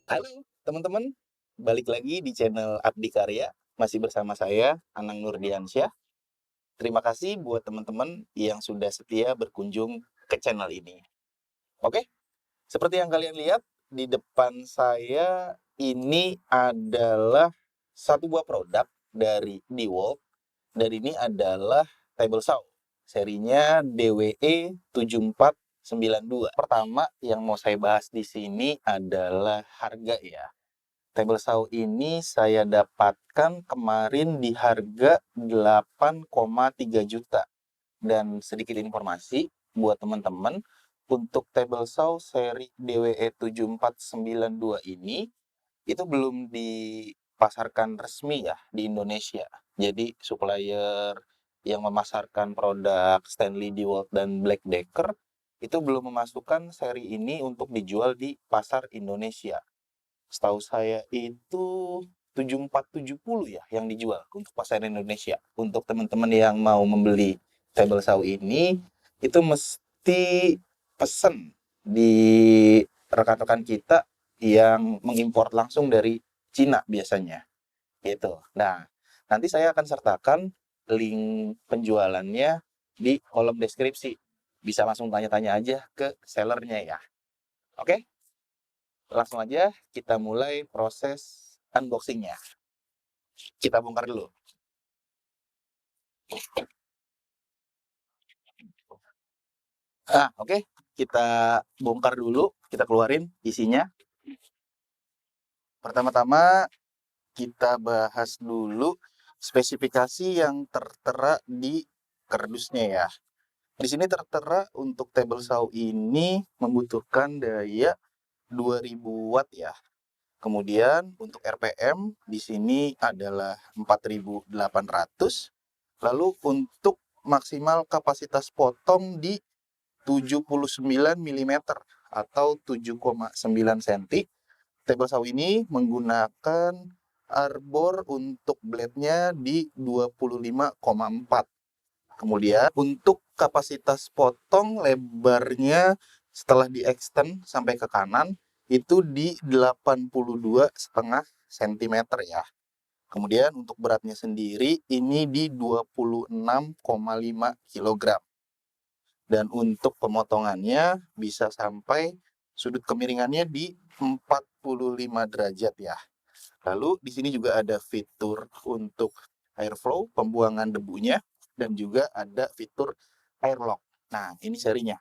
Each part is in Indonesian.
Halo teman-teman, balik lagi di channel Abdi Karya, masih bersama saya, Anang Nurdiansyah. Terima kasih buat teman-teman yang sudah setia berkunjung ke channel ini. Oke, seperti yang kalian lihat, di depan saya ini adalah satu buah produk dari DeWalt, dan ini adalah table saw. Serinya DWE7492. Pertama yang mau saya bahas di sini adalah harga ya. Table saw ini saya dapatkan kemarin di harga 8,3 juta. Dan sedikit informasi buat teman-teman, untuk table saw seri DWE7492 ini itu belum dipasarkan resmi ya di Indonesia. Jadi supplier yang memasarkan produk Stanley, DeWalt, dan Black Decker itu belum memasukkan seri ini untuk dijual di pasar Indonesia. Setahu saya itu 7470 ya yang dijual untuk pasar Indonesia. Untuk teman-teman yang mau membeli table saw ini, itu mesti pesen di rekan-rekan kita yang mengimpor langsung dari Cina biasanya. Gitu. Nah, nanti saya akan sertakan link penjualannya di kolom deskripsi. Bisa langsung tanya-tanya aja ke sellernya ya. Oke? Langsung aja kita mulai proses unboxingnya. Kita bongkar dulu. Oke. Kita bongkar dulu, kita keluarin isinya. Pertama-tama kita bahas dulu spesifikasi yang tertera di kardusnya ya. Di sini tertera untuk table saw ini membutuhkan daya 2000 watt ya. Kemudian untuk RPM di sini adalah 4800. Lalu untuk maksimal kapasitas potong di 79 mm atau 7,9 cm. Table saw ini menggunakan arbor untuk blade-nya di 25,4. Kemudian untuk kapasitas potong lebarnya setelah di extend sampai ke kanan itu di 82,5 cm ya. Kemudian untuk beratnya sendiri ini di 26,5 kg. Dan untuk pemotongannya bisa sampai sudut kemiringannya di 45 derajat ya. Lalu di sini juga ada fitur untuk airflow, pembuangan debunya, dan juga ada fitur airlock. Nah, ini serinya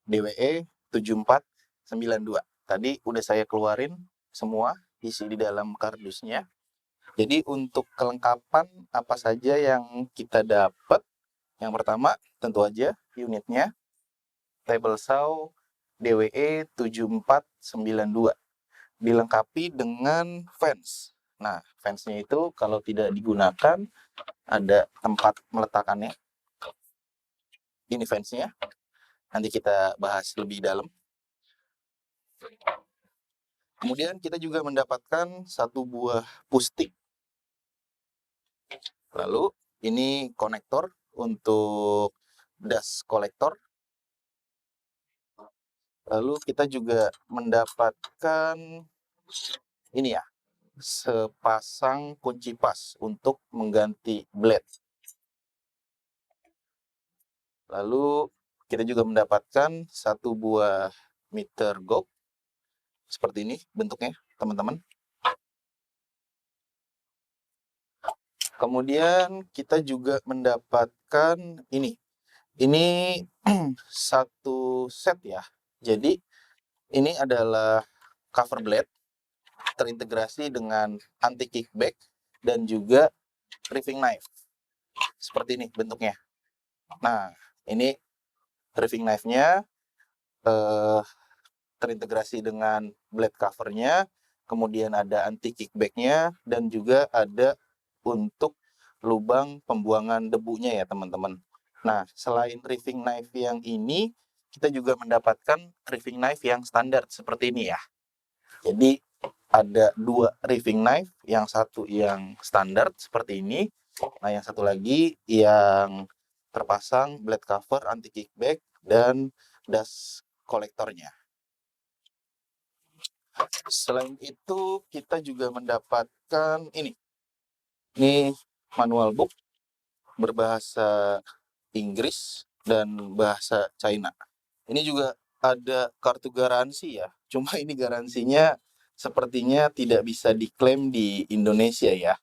DWE7492. Tadi udah saya keluarin semua isi di dalam kardusnya. Jadi untuk kelengkapan apa saja yang kita dapat? Yang pertama tentu aja unitnya, table saw DWE7492, dilengkapi dengan fans. Nah, fansnya itu kalau tidak digunakan ada tempat meletakkannya. Ini fansnya. Nanti kita bahas lebih dalam. Kemudian kita juga mendapatkan satu buah pustik. Lalu ini konektor untuk dust collector. Lalu kita juga mendapatkan ini ya, sepasang kunci pas untuk mengganti blade. Lalu kita juga mendapatkan satu buah meter gauge seperti ini bentuknya, teman-teman. Kemudian kita juga mendapatkan ini. Ini satu set ya. Jadi ini adalah cover blade terintegrasi dengan anti kickback dan juga reeving knife. Seperti ini bentuknya. Nah, ini reeving knife-nya terintegrasi dengan blade covernya, kemudian ada anti kickback-nya, dan juga ada untuk lubang pembuangan debunya ya teman-teman. Nah, selain reeving knife yang ini, kita juga mendapatkan reeving knife yang standar seperti ini ya. Jadi ada dua reeving knife, yang satu yang standar seperti ini, nah yang satu lagi yang terpasang blade cover anti kickback dan dust kolektornya. Selain itu kita juga mendapatkan ini manual book berbahasa Inggris dan bahasa China. Ini juga ada kartu garansi ya. Cuma ini garansinya sepertinya tidak bisa diklaim di Indonesia ya.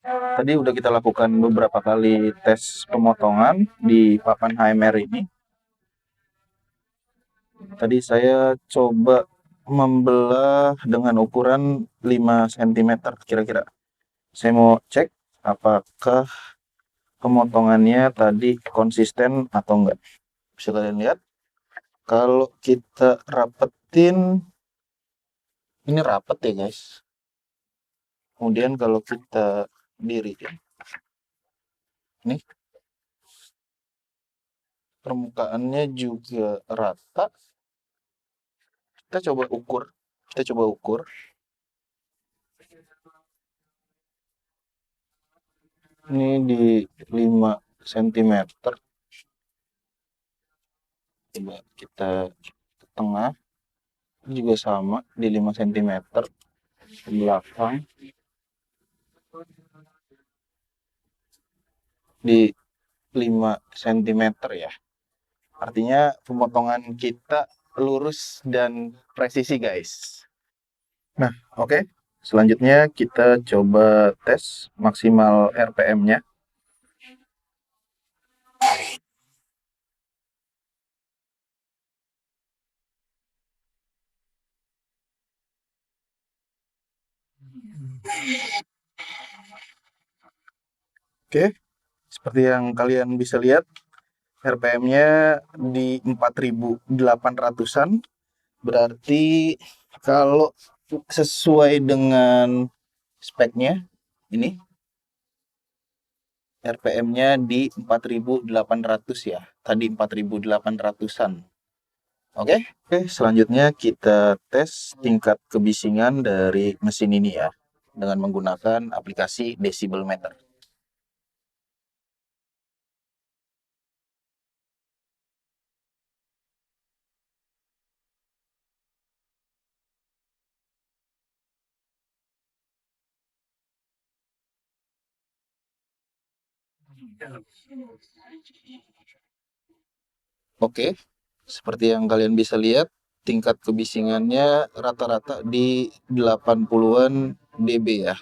Tadi udah kita lakukan beberapa kali tes pemotongan di papan HMR ini. Tadi saya coba membelah dengan ukuran 5 cm kira-kira. Saya mau cek apakah pemotongannya tadi konsisten atau enggak. Bisa kalian lihat, kalau kita rapetin, ini rapet ya guys. Kemudian kalau kita diriin, nih permukaannya juga rata. Kita coba ukur, kita coba ukur. Ini di 5 cm. Coba kita ke tengah, ini juga sama di 5 cm. Ke belakang di 5 cm ya. Artinya pemotongan kita lurus dan presisi guys. Nah, oke. Selanjutnya kita coba tes maksimal RPM-nya. Oke, seperti yang kalian bisa lihat, RPM-nya di 4.800-an. Berarti kalau sesuai dengan speknya, ini RPM-nya di 4.800 ya. Tadi 4.800-an. Oke, oke. Selanjutnya kita tes tingkat kebisingan dari mesin ini ya, dengan menggunakan aplikasi Decibel Meter. Oke, seperti yang kalian bisa lihat, tingkat kebisingannya rata-rata di 80-an dB ya.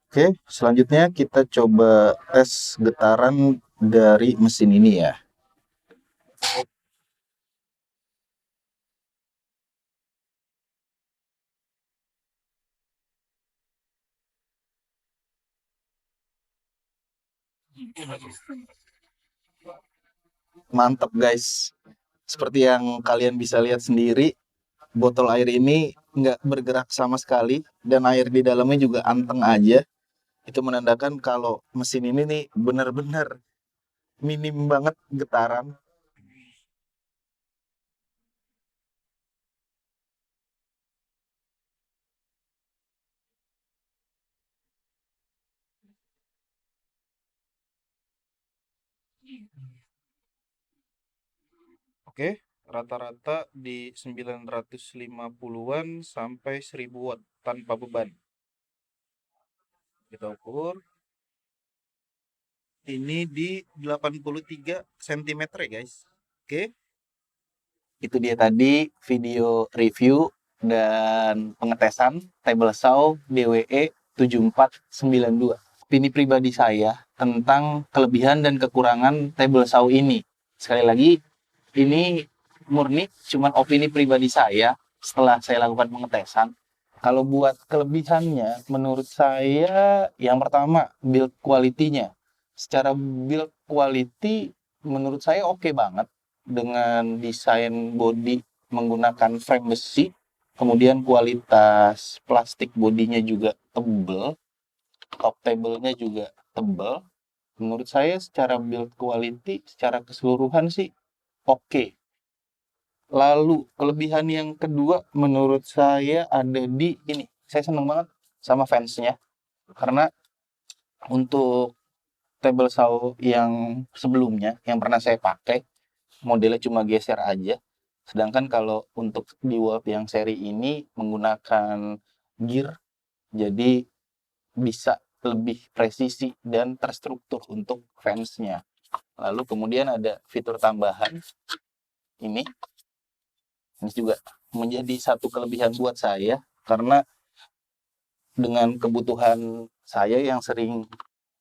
Oke, selanjutnya kita coba tes getaran dari mesin ini ya. Mantap guys. Seperti yang kalian bisa lihat sendiri, botol air ini nggak bergerak sama sekali dan air di dalamnya juga anteng aja. Itu menandakan kalau mesin ini nih benar-benar minim banget getaran. Oke, rata-rata di 950-an sampai 1000 watt tanpa beban. Kita ukur. Ini di 83 cm ya guys. Oke. Itu dia tadi video review dan pengetesan table saw DWE 7492. Opini pribadi saya tentang kelebihan dan kekurangan table saw ini. Sekali lagi, ini murni cuman opini pribadi saya setelah saya lakukan pengetesan. Kalau buat kelebihannya, menurut saya yang pertama build quality-nya. Secara build quality, menurut saya oke banget dengan desain body menggunakan frame besi, kemudian kualitas plastik bodinya juga tebal. top table-nya juga tebal. Menurut saya secara build quality, secara keseluruhan sih oke. Lalu kelebihan yang kedua menurut saya ada di ini. Saya seneng banget sama fansnya. Karena untuk table saw yang sebelumnya, yang pernah saya pakai, modelnya cuma geser aja. Sedangkan kalau untuk di World yang seri ini menggunakan gear, jadi bisa lebih presisi dan terstruktur untuk fansnya. Lalu kemudian ada fitur tambahan ini. Ini juga menjadi satu kelebihan buat saya karena dengan kebutuhan saya yang sering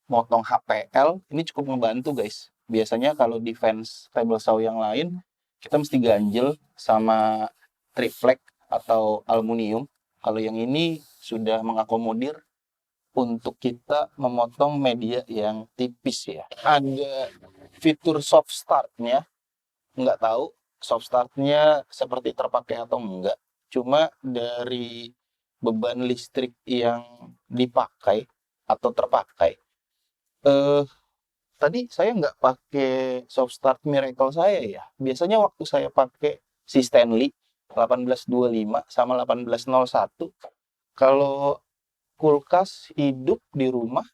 motong HPL, ini cukup membantu guys. Biasanya kalau di fans table saw yang lain, kita mesti ganjel sama triplek atau aluminium. Kalau yang ini sudah mengakomodir untuk kita memotong media yang tipis ya. Ada fitur soft start-nya, nggak tahu soft start-nya seperti terpakai atau enggak. Cuma dari beban listrik yang dipakai atau terpakai, eh, tadi saya nggak pakai soft start Miracle saya ya. Biasanya waktu saya pakai si Stanley 1825 sama 1801, kalau kulkas hidup di rumah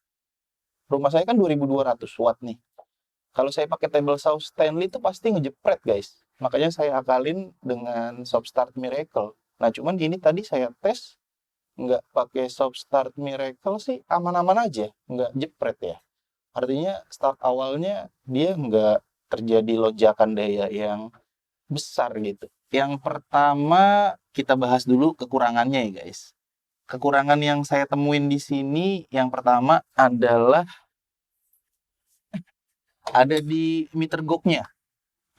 saya kan 2200 watt nih. Kalau saya pakai table saw Stanley itu pasti ngejepret guys. Makanya saya akalin dengan soft start Miracle. Nah cuman ini tadi saya tes nggak pakai soft start Miracle sih aman-aman aja, nggak jepret ya. Artinya start awalnya dia nggak terjadi lonjakan daya yang besar gitu. Yang pertama kita bahas dulu kekurangannya ya guys. Kekurangan yang saya temuin di sini yang pertama adalah ada di meter goknya.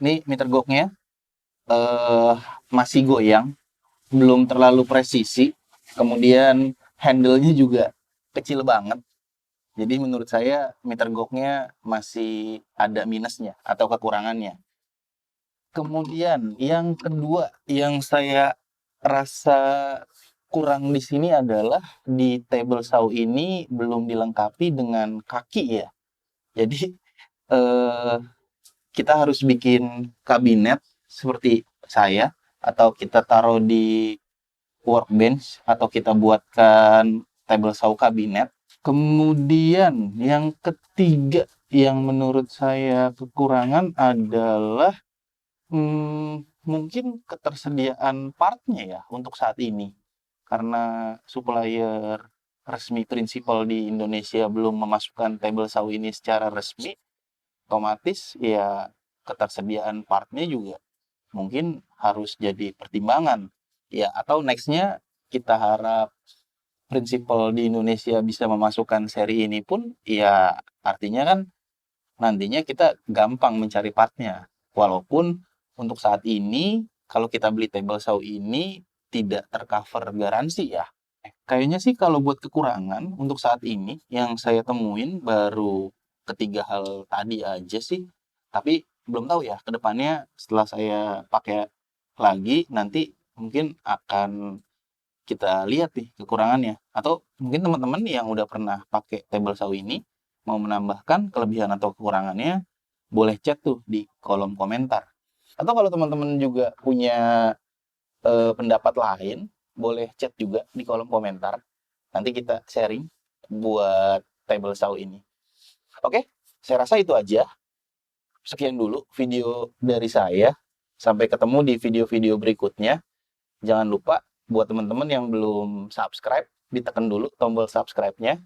Nih meter goknya eh, masih goyang, belum terlalu presisi. Kemudian handle-nya juga kecil banget. Jadi menurut saya meter goknya masih ada minusnya atau kekurangannya. Kemudian yang kedua yang saya rasa kurang di sini adalah di table saw ini belum dilengkapi dengan kaki ya. Jadi eh, kita harus bikin kabinet seperti saya atau kita taruh di workbench atau kita buatkan table saw kabinet. Kemudian yang ketiga yang menurut saya kekurangan adalah mungkin ketersediaan partnya ya untuk saat ini. Karena supplier resmi prinsipal di Indonesia belum memasukkan table saw ini secara resmi, otomatis ya ketersediaan partnya juga mungkin harus jadi pertimbangan. Ya, atau nextnya kita harap prinsipal di Indonesia bisa memasukkan seri ini pun, ya artinya kan nantinya kita gampang mencari partnya. Walaupun untuk saat ini, kalau kita beli table saw ini tidak tercover garansi ya. Kayaknya sih kalau buat kekurangan untuk saat ini yang saya temuin baru ketiga hal tadi aja sih. Tapi belum tahu ya, kedepannya setelah saya pakai lagi nanti mungkin akan kita lihat nih kekurangannya. Atau mungkin teman-teman yang udah pernah pakai table saw ini mau menambahkan kelebihan atau kekurangannya, boleh chat tuh di kolom komentar. Atau kalau teman-teman juga punya pendapat lain, boleh chat juga di kolom komentar. Nanti kita sharing buat table saw ini. Oke, saya rasa itu aja. Sekian dulu video dari saya. Sampai ketemu di video-video berikutnya. Jangan lupa buat teman-teman yang belum subscribe, ditekan dulu tombol subscribe-nya,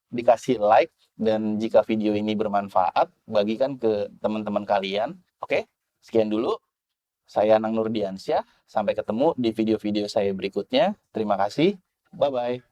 dikasih like, dan jika video ini bermanfaat, bagikan ke teman-teman kalian. Oke, sekian dulu. Saya Nang Nurdiansyah. Sampai ketemu di video-video saya berikutnya. Terima kasih. Bye-bye.